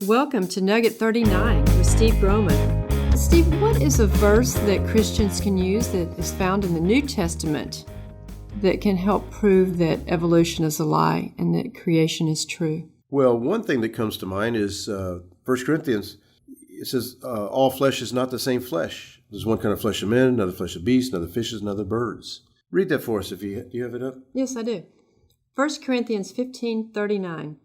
Welcome to Nugget 39 with Steve Groman. Steve, what is a verse that Christians can use that is found in the New Testament that can help prove that evolution is a lie and that creation is true? Well, one thing that comes to mind is 1 Corinthians. It says, all flesh is not the same flesh. There's one kind of flesh of men, another flesh of beasts, another fishes, and other birds. Read that for us do you have it up? Yes, I do. 1 Corinthians 15:39.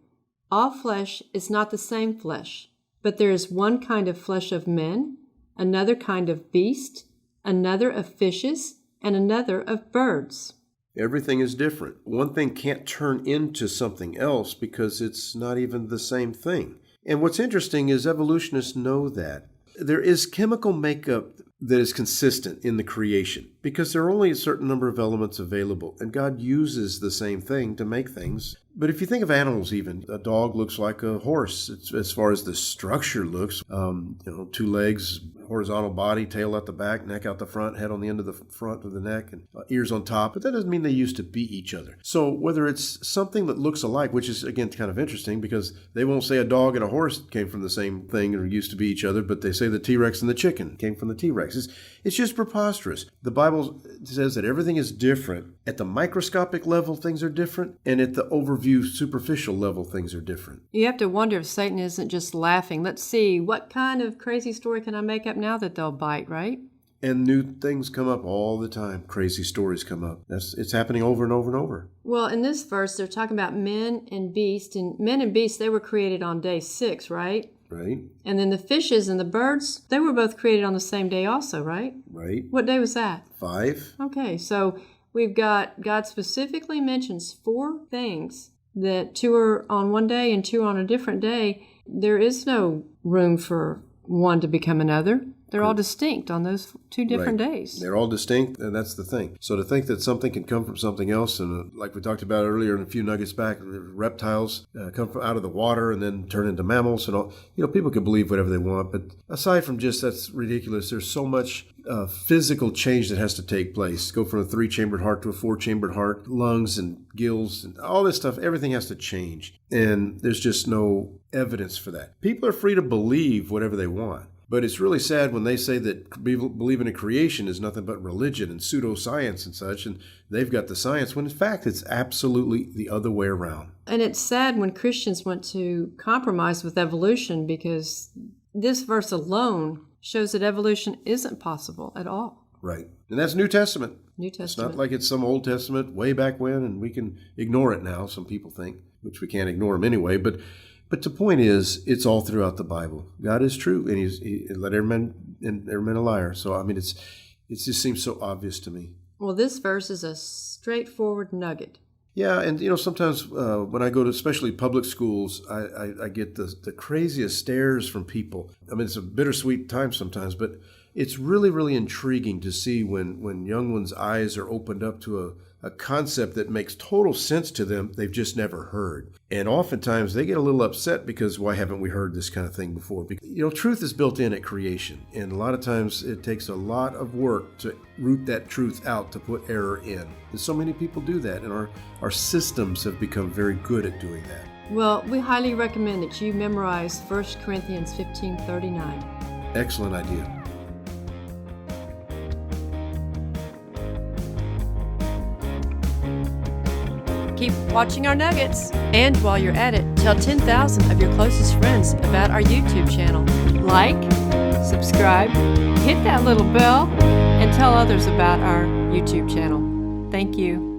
All flesh is not the same flesh, but there is one kind of flesh of men, another kind of beast, another of fishes, and another of birds. Everything is different. One thing can't turn into something else because it's not even the same thing. And what's interesting is evolutionists know that. There is chemical makeup that is consistent in the creation because there are only a certain number of elements available, and God uses the same thing to make things. But if you think of animals even, a dog looks like a horse as far as the structure looks. 2 legs, horizontal body, tail at the back, neck out the front, head on the end of the front of the neck, and ears on top. But that doesn't mean they used to be each other. So whether it's something that looks alike, which is, again, kind of interesting because they won't say a dog and a horse came from the same thing or used to be each other, but they say the T-Rex and the chicken came from the T-Rex. It's just preposterous. The Bible says that everything is different. At the microscopic level, things are different, and at the overview, superficial level, things are different. You have to wonder if Satan isn't just laughing. Let's see, what kind of crazy story can I make up now that they'll bite, right? And new things come up all the time. Crazy stories come up. It's happening over and over and over. Well, in this verse, they're talking about men and beasts. And men and beasts, they were created on day 6, right? Right. And then the fishes and the birds, they were both created on the same day also, right? Right. What day was that? 5. Okay, so we've got, God specifically mentions 4 things that 2 are on one day and 2 are on a different day. There is no room for one to become another. They're all distinct on those 2 different days. They're all distinct, and that's the thing. So to think that something can come from something else, and like we talked about earlier in a few nuggets back, reptiles come from out of the water and then turn into mammals and all. People can believe whatever they want, but aside from just that's ridiculous, there's so much physical change that has to take place. Go from a 3-chambered heart to a 4-chambered heart, lungs and gills and all this stuff, everything has to change. And there's just no evidence for that. People are free to believe whatever they want. But it's really sad when they say that believing in creation is nothing but religion and pseudoscience and such, and they've got the science, when in fact it's absolutely the other way around. And it's sad when Christians want to compromise with evolution because this verse alone shows that evolution isn't possible at all. Right. And that's New Testament. New Testament. It's not like it's some Old Testament way back when, and we can ignore it now, some people think, which we can't ignore them anyway, But the point is, it's all throughout the Bible. God is true, and He let every man a liar. So, it just seems so obvious to me. Well, this verse is a straightforward nugget. Yeah, and sometimes when I go to especially public schools, I get the craziest stares from people. It's a bittersweet time sometimes, but it's really, really intriguing to see when young ones' eyes are opened up to a concept that makes total sense to them they've just never heard. And oftentimes they get a little upset because why haven't we heard this kind of thing before? Because, truth is built in at creation. And a lot of times it takes a lot of work to root that truth out, to put error in. And so many people do that. And our systems have become very good at doing that. Well, we highly recommend that you memorize 1 Corinthians 15:39. Excellent idea. Keep watching our nuggets. And while you're at it, tell 10,000 of your closest friends about our YouTube channel. Like, subscribe, hit that little bell, and tell others about our YouTube channel. Thank you.